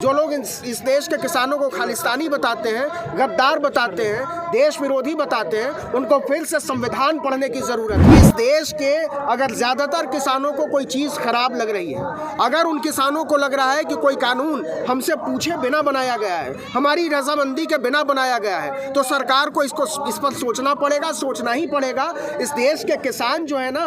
जो लोग इस देश के किसानों को खालिस्तानी बताते हैं, गद्दार बताते हैं, देश विरोधी बताते हैं, उनको फिर से संविधान पढ़ने की ज़रूरत है। इस देश के अगर ज़्यादातर किसानों को कोई चीज़ खराब लग रही है, अगर उन किसानों को लग रहा है कि कोई कानून हमसे पूछे बिना बनाया गया है, हमारी रजामंदी के बिना बनाया गया है, तो सरकार को इस पर सोचना पड़ेगा, सोचना ही पड़ेगा। इस देश के किसान जो है ना,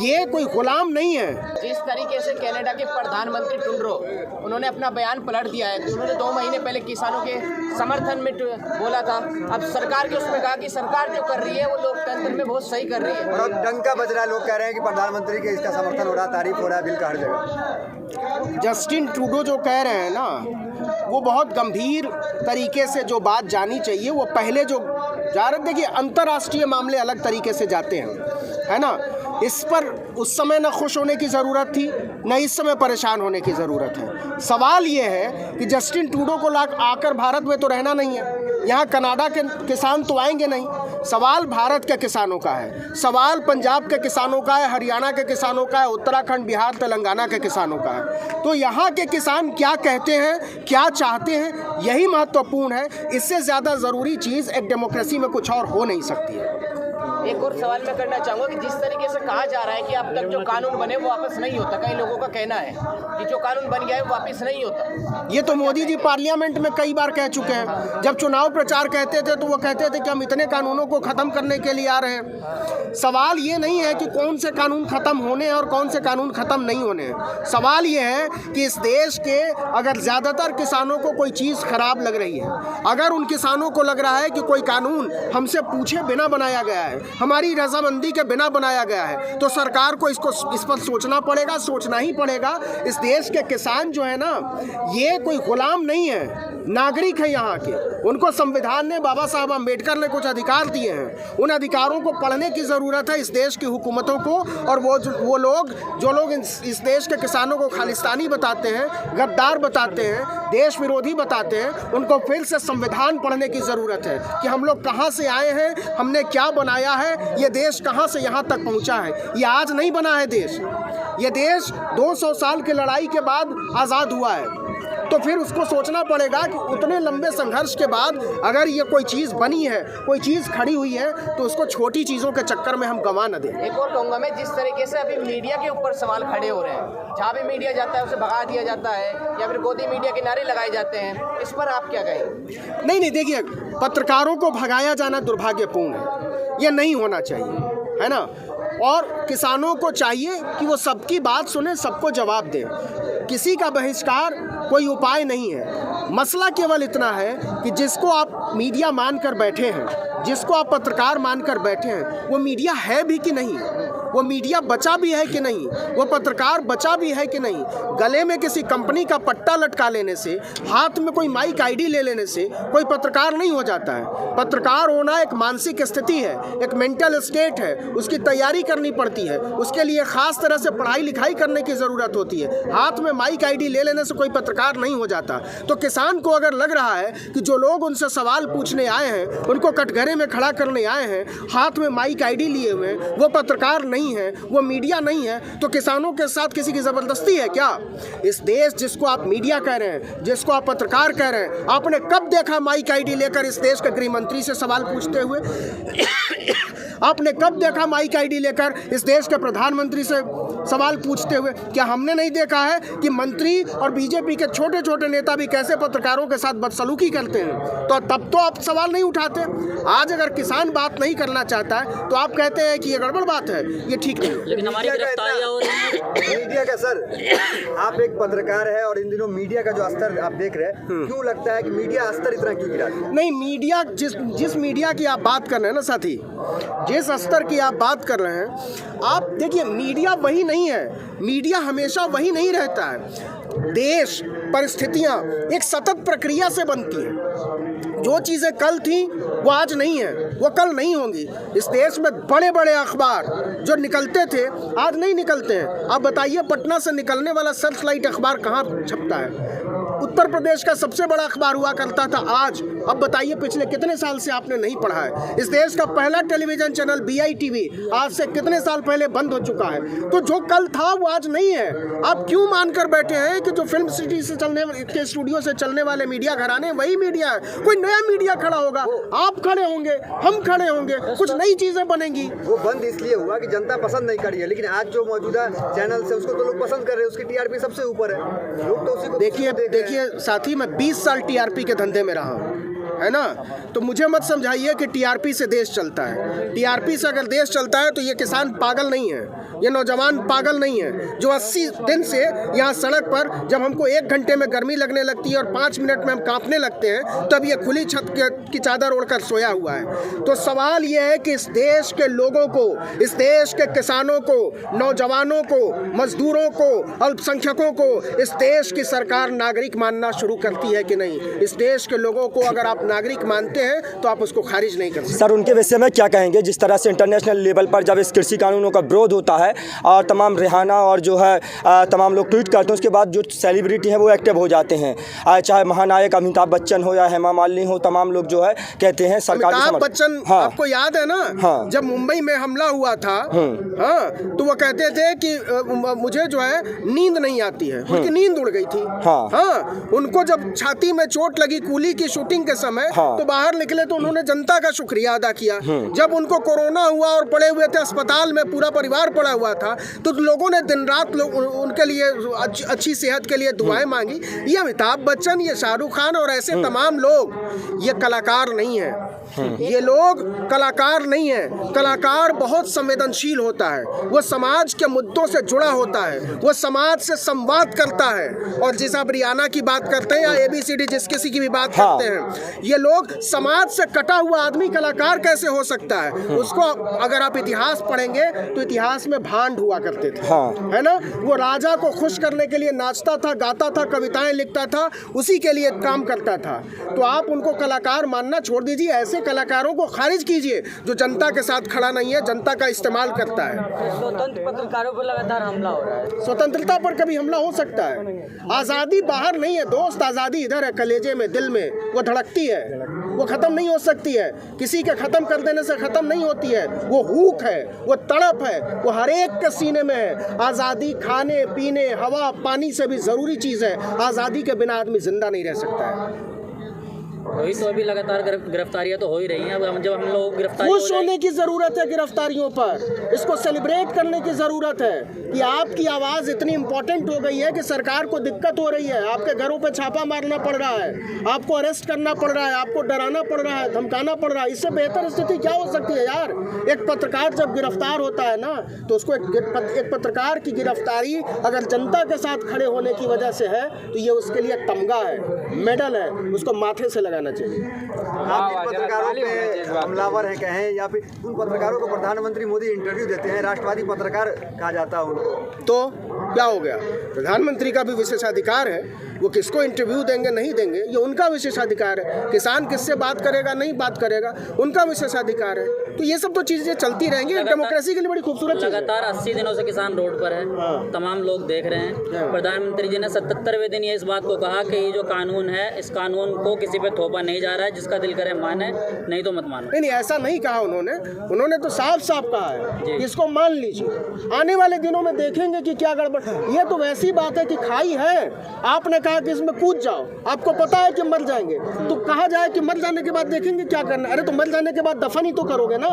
ये कोई गुलाम नहीं है। जिस तरीके से कनाडा के प्रधानमंत्री ट्रूडो उन्होंने अपना बयान पलट दिया है, तो उन्होंने 2 महीने पहले किसानों के समर्थन में बोला था। अब सरकार के उसमें कहा कि सरकार जो कर रही है वो लोकतंत्र में बहुत सही कर रही है, और अब डंका बज रहा है। लोग कह रहे हैं कि प्रधानमंत्री के इसका समर्थन हो रहा, तारीफ हो रहा है बिल का हर जगह। जस्टिन ट्रूडो जो कह रहे हैं ना, वो बहुत गंभीर तरीके से जो बात जानी चाहिए, वो पहले जो जा रहे, देखिए अंतर्राष्ट्रीय मामले अलग तरीके से जाते हैं, है ना। इस पर उस समय न खुश होने की ज़रूरत थी, न इस समय परेशान होने की ज़रूरत है। सवाल ये है कि जस्टिन ट्रूडो को आकर भारत में तो रहना नहीं है, यहाँ कनाडा के किसान तो आएंगे नहीं। सवाल भारत के किसानों का है, सवाल पंजाब के किसानों का है, हरियाणा के किसानों का है, उत्तराखंड, बिहार, तेलंगाना के किसानों का है। तो यहाँ के किसान क्या कहते हैं, क्या चाहते हैं, यही महत्वपूर्ण है। इससे ज़्यादा ज़रूरी चीज़ एक डेमोक्रेसी में कुछ और हो नहीं सकती है। एक और सवाल मैं करना चाहूँगा कि जिस तरीके से कहा जा रहा है कि अब तक जो कानून बने वो वापस नहीं होता, कई लोगों का कहना है कि जो कानून बन गया है वो वापस नहीं होता। ये तो मोदी जी पार्लियामेंट में कई बार कह चुके हैं। जब चुनाव प्रचार कहते थे तो वो कहते थे कि हम इतने कानूनों को ख़त्म करने के लिए आ रहे हैं। सवाल ये नहीं है कि कौन से कानून ख़त्म होने हैं और कौन से कानून ख़त्म नहीं होने हैं। सवाल ये है कि इस देश के अगर ज़्यादातर किसानों को कोई चीज़ खराब लग रही है, अगर उन किसानों को लग रहा है कि कोई कानून हमसे पूछे बिना बनाया गया है, हमारी रजामंदी के बिना बनाया गया है, तो सरकार को इस पर सोचना पड़ेगा, सोचना ही पड़ेगा। इस देश के किसान जो है ना, ये कोई गुलाम नहीं है, नागरिक है यहाँ के। उनको संविधान ने, बाबा साहब अम्बेडकर ने कुछ अधिकार दिए हैं, उन अधिकारों को पढ़ने की ज़रूरत है इस देश की हुकूमतों को। और वो लोग जो लोग इस देश के किसानों को खालिस्तानी बताते हैं, गद्दार बताते हैं, देश विरोधी बताते हैं, उनको फिर से संविधान पढ़ने की ज़रूरत है कि हम लोग कहाँ से आए हैं, हमने क्या बनाया है, ये देश कहाँ से यहाँ तक पहुँचा है। ये आज नहीं बना है देश, ये देश 200 साल की लड़ाई के बाद आज़ाद हुआ है। तो फिर उसको सोचना पड़ेगा कि उतने लंबे संघर्ष के बाद अगर ये कोई चीज़ बनी है, कोई चीज़ खड़ी हुई है, तो उसको छोटी चीज़ों के चक्कर में हम गंवा न दें। एक और कहूँगा मैं, जिस तरीके से अभी मीडिया के ऊपर सवाल खड़े हो रहे हैं, जहाँ भी मीडिया जाता है उसे भगा दिया जाता है या फिर गोदी मीडिया के नारे लगाए जाते हैं, इस पर आप क्या कहें? नहीं, देखिए, पत्रकारों को भगाया जाना दुर्भाग्यपूर्ण है, ये नहीं होना चाहिए, है ना। और किसानों को चाहिए कि वो सबकी बात सुने, सबको जवाब दें। किसी का बहिष्कार कोई उपाय नहीं है। मसला केवल इतना है कि जिसको आप मीडिया मानकर बैठे हैं, जिसको आप पत्रकार मानकर बैठे हैं, वो मीडिया है भी कि नहीं, वो मीडिया बचा भी है कि नहीं, वो पत्रकार बचा भी है कि नहीं। गले में किसी कंपनी का पट्टा लटका लेने से, हाथ में कोई माइक आईडी ले लेने से कोई पत्रकार नहीं हो जाता है। पत्रकार होना एक मानसिक स्थिति है, एक मेंटल स्टेट है, उसकी तैयारी करनी पड़ती है, उसके लिए ख़ास तरह से पढ़ाई लिखाई करने की ज़रूरत होती है। हाथ में माइक आईडी ले लेने से कोई पत्रकार नहीं हो जाता। तो किसान को अगर लग रहा है कि जो लोग उनसे सवाल पूछने आए हैं, उनको कटघरे में खड़ा करने आए हैं, हाथ में माइक आईडी लिए हुए हैं, वो पत्रकार नहीं है, वो मीडिया नहीं है, तो किसानों के साथ किसी की ज़बरदस्ती है क्या? इस देश जिसको आप मीडिया कह रहे हैं, जिसको आप पत्रकार कह रहे हैं, आपने कब देखा माइक आईडी लेकर इस देश के गृह मंत्री से सवाल पूछते हुए? आपने कब देखा माइक आईडी लेकर इस देश के प्रधानमंत्री से सवाल पूछते हुए? क्या हमने नहीं देखा है कि मंत्री और बीजेपी के छोटे छोटे नेता भी कैसे पत्रकारों के साथ बदसलूकी करते हैं? तो तब तो आप सवाल नहीं उठाते। आज अगर किसान बात नहीं करना चाहता है तो आप कहते हैं कि ये गड़बड़ बात है, ये ठीक नहीं। लेकिन हमारी मीडिया का सर, आप एक पत्रकार है और इन दिनों मीडिया का जो स्तर आप देख रहे हैं, क्यों लगता है कि मीडिया स्तर इतना क्यों गिरा? नहीं, मीडिया जिस मीडिया की आप बात कर रहे हैं ना साथी, जिस स्तर की आप बात कर रहे हैं, आप देखिए, मीडिया वही नहीं है, मीडिया हमेशा वही नहीं रहता है। देश, परिस्थितियाँ एक सतत प्रक्रिया से बनती हैं। जो चीज़ें कल थी वो आज नहीं है, वो कल नहीं होंगी। इस देश में बड़े बड़े अखबार जो निकलते थे आज नहीं निकलते हैं। आप बताइए, पटना से निकलने वाला सर्चलाइट अखबार कहाँ छपता है? उत्तर प्रदेश का सबसे बड़ा अखबार हुआ करता था, आज अब बताइए पिछले कितने साल से आपने नहीं पढ़ा है? इस देश का पहला टेलीविजन चैनल BITV आज से कितने साल पहले बंद हो चुका है। तो जो कल था वो आज नहीं है। आप क्यों मानकर बैठे हैं कि जो फिल्म सिटी से चलने के स्टूडियो से चलने वाले मीडिया घराने वही मीडिया है? कोई नया मीडिया खड़ा होगा, आप खड़े होंगे, हम खड़े होंगे, कुछ नई चीजें बनेंगी। वो बंद इसलिए हुआ कि जनता पसंद नहीं कर रही है, लेकिन आज जो मौजूदा चैनल है उसको तो लोग पसंद कर रहे हैं, उसकी TRP सबसे ऊपर है, लोग तो उसी को देखिए साथी, मैं 20 साल TRP के धंधे में रहा हूँ, है ना। तो मुझे मत समझाइए कि TRP से देश चलता है। TRP से अगर देश चलता है तो ये किसान पागल नहीं है, ये नौजवान पागल नहीं है जो 80 दिन से यहाँ सड़क पर, जब हमको 1 घंटे में गर्मी लगने लगती है और 5 मिनट में हम कांपने लगते हैं, तब ये खुली छत की चादर ओढ़कर सोया हुआ है। तो सवाल ये है कि इस देश के लोगों को, इस देश के किसानों को, नौजवानों को, मजदूरों को, अल्पसंख्यकों को इस देश की सरकार नागरिक मानना शुरू करती है कि नहीं? इस देश के लोगों को अगर आप नागरिक मानते हैं तो आप उसको खारिज नहीं कर सकते। सर, उनके विषय में क्या कहेंगे? जिस तरह से इंटरनेशनल लेवल पर जब इस कृषि कानूनों का विरोध होता है और तमाम रिहाना और जो है तमाम लोग ट्वीट करते हैं, उसके बाद जो सेलिब्रिटी हैं वो एक्टिव हो जाते हैं, चाहे महानायक अमिताभ बच्चन हो या हेमा मालिनी हो, तमाम लोग जो है कहते हैं सरकारी अमिताभ बच्चन, हाँ, आपको याद है ना, हाँ, जब मुंबई में हमला हुआ था, हाँ, तो वो कहते थे कि मुझे जो है नींद नहीं आती है, उनकी नींद उड़ गई थी। हाँ, उनको जब छाती में चोट लगी कूली की शूटिंग के समय, तो बाहर निकले तो उन्होंने जनता का शुक्रिया अदा किया। जब उनको कोरोना हुआ और पड़े हुए थे अस्पताल में, पूरा परिवार पड़ा हुआ था, तो लोगों ने दिन रात उनके लिए अच्छी सेहत के लिए दुआएं मांगी। ये अमिताभ बच्चन, ये शाहरुख खान और ऐसे तमाम लोग, ये कलाकार नहीं है। ये लोग कलाकार नहीं है। कलाकार बहुत संवेदनशील होता है, वो समाज के मुद्दों से जुड़ा होता है, वो समाज से संवाद करता है। और जिस आप रियाना की बात करते हैं या ABCD जिस किसी की भी बात करते हैं, ये लोग समाज से कटा हुआ आदमी कलाकार कैसे हो सकता है? उसको अगर आप इतिहास पढ़ेंगे तो इतिहास में भांड हुआ करते थे, है ना। वो राजा को खुश करने के लिए नाचता था, गाता था, कविताएं लिखता था, उसी के लिए काम करता था। तो आप उनको कलाकार मानना छोड़ दीजिए, ऐसे कलाकारों को खारिज कीजिए जो जनता के साथ खड़ा नहीं है, जनता का इस्तेमाल करता है। स्वतंत्र पत्रकारों पर लगातार हमला हो रहा है। स्वतंत्रता पर कभी हमला हो सकता है? आज़ादी बाहर नहीं है दोस्त, आज़ादी इधर है, कलेजे में, दिल में, वो धड़कती है, वो ख़त्म नहीं हो सकती है। किसी के ख़त्म कर देने से ख़त्म नहीं होती है। वो हुक है, वो तड़प है, वो हर एक के सीने में है। आज़ादी खाने पीने, हवा पानी से भी ज़रूरी चीज़ है। आज़ादी के बिना आदमी ज़िंदा नहीं रह सकता है। वही तो अभी लगातार गिरफ्तारियां तो हो ही रही हैं। अब जब हम लोग गिरफ्तारी खुश होने की ज़रूरत है गिरफ्तारियों पर, इसको सेलिब्रेट करने की ज़रूरत है कि आपकी आवाज़ इतनी इम्पोर्टेंट हो गई है कि सरकार को दिक्कत हो रही है, आपके घरों पे छापा मारना पड़ रहा है, आपको अरेस्ट करना पड़ रहा है, आपको डराना पड़ रहा है, धमकाना पड़ रहा है। इससे बेहतर स्थिति क्या हो सकती है यार? एक पत्रकार जब गिरफ्तार होता है ना, तो उसको एक पत्रकार की गिरफ्तारी अगर जनता के साथ खड़े होने की वजह से है तो ये उसके लिए तमगा है, मेडल है, उसको माथे से लगाना चाहिए। आप पत्रकारों पे हमलावर हैं कहें, या फिर उन पत्रकारों को प्रधानमंत्री मोदी इंटरव्यू देते हैं, राष्ट्रवादी पत्रकार कहा जाता है उनको, तो क्या हो गया? प्रधानमंत्री का भी विशेषाधिकार है, वो किसको इंटरव्यू देंगे नहीं देंगे ये उनका विशेषाधिकार है। किसान किससे बात करेगा नहीं बात करेगा उनका विशेषाधिकार है। तो ये सब तो चीज़ें चलती रहेंगी, डेमोक्रेसी के लिए बड़ी खूबसूरत चीज़ है। लगातार 80 दिनों से किसान रोड पर है, तमाम लोग देख रहे हैं। प्रधानमंत्री जी ने 77वें दिन ये इस बात को कहा कि ये जो कानून है, इस कानून को किसी पे थोपा नहीं जा रहा है, जिसका दिल करे माने, नहीं तो मत मानो। नहीं, ऐसा नहीं कहा उन्होंने तो साफ साफ कहा है कि इसको मान लीजिए। आने वाले दिनों में देखेंगे कि क्या गड़बड़। ये तो वैसी बात है कि खाई है, आपने कहा कि इसमें कूद जाओ, आपको पता है कि मर जाएंगे, तो कहा जाए कि मर जाने के बाद देखेंगे क्या करना। अरे तो मर जाने के बाद दफन ही तो करोगे ना,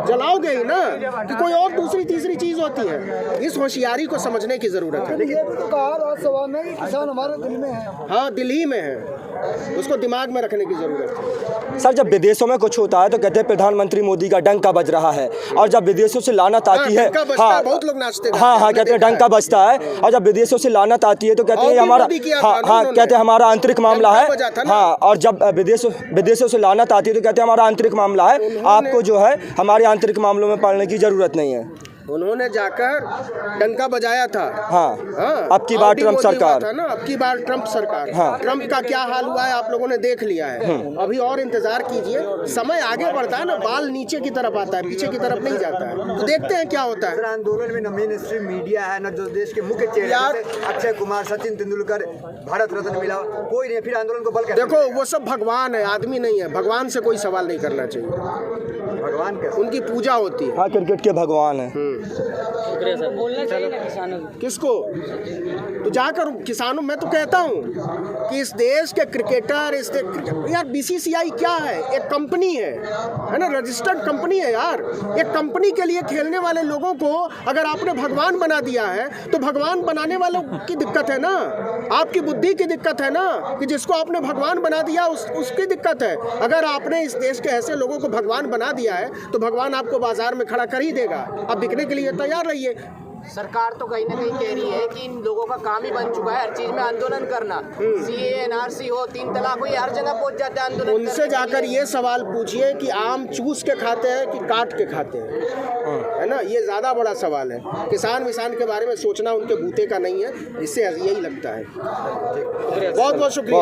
जलाओगे ही ना, कि कोई और दूसरी तीसरी चीज होती है। इस होशियारी को समझने की जरूरत है। ये भी तो कहा राज्यसभा में कि किसान हमारे दिल में है। हाँ, दिल ही में है, उसको दिमाग में रखने की जरूरत है। सर, जब विदेशों में कुछ होता है तो कहते हैं प्रधानमंत्री मोदी का डंका बज रहा है, और जब विदेशों से लानत आती है, हाँ, बहुत लोग नाचते हैं, हाँ, कहते हैं डंका बजता है, और जब विदेशों से लानत आती है तो कहते हैं हमारा, हाँ, कहते हैं हमारा आंतरिक मामला है, हाँ, और जब विदेशों से लानत आती है तो कहते हैं हमारा आंतरिक मामला है, आपको जो है हमारे आंतरिक मामलों में पड़ने की जरूरत नहीं है। उन्होंने जाकर डंका बजाया था। हाँ, हाँ, अब की बार आउडी ट्रम्प मोदी हुआ सरकार। था ना, अब की बार ट्रम्प सरकार। हाँ। ट्रम्प का क्या हाल हुआ है आप लोगों ने देख लिया है। अभी और इंतजार कीजिए, समय आगे बढ़ता है ना, बाल नीचे की तरफ आता है, पीछे की तरफ नहीं जाता है। तो देखते हैं क्या होता है। सर, आंदोलन में न मेन स्ट्रीम मीडिया है, न जो देश के मुख्य चेहरे यार- जैसे अक्षय कुमार, सचिन तेंदुलकर, भारत रत्न मिला, कोई नहीं, फिर आंदोलन को बल कैसे देखो वो सब भगवान है, आदमी नहीं है। भगवान से कोई सवाल नहीं करना चाहिए, भगवान कैसे? उनकी पूजा होती है। हाँ, क्रिकेट के भगवान हैं। शुक्रिया सर। बोलना चाहिए ना किसानों को। किसको? तो जाकर किसानों, मैं तो कहता हूँ कि इस देश के क्रिकेटर, यार बीसीसीआई क्या है? एक कंपनी है ना, रजिस्टर्ड कंपनी है यार। एक कंपनी के लिए खेलने वाले लोगों को अगर आपने भगवान बना दिया है तो भगवान बनाने वालों की दिक्कत है ना, आपकी बुद्धि की दिक्कत है ना, कि जिसको आपने भगवान बना दिया उसकी दिक्कत है। अगर आपने इस देश के ऐसे लोगों को भगवान बना दिया है तो भगवान आपको बाजार में खड़ा कर ही देगा। अब बिकने के लिए तैयार रहिए। सरकार तो कहीं ना कहीं कह रही है कि इन लोगों का काम ही बन चुका है हर चीज में आंदोलन करना। सीए, एनआरसी हो, 3 तलाक हो, ये हर जगह पहुंच जाते हैं आंदोलन उनसे करने के जाकर लिए। ये सवाल पूछिए कि आम चूस के खाते हैं कि काट के खाते हैं, है ना? ये ज़्यादा बड़ा सवाल है। किसान विसान के बारे में सोचना उनके बूते का नहीं है, इससे यही लगता है। बहुत बहुत शुक्रिया।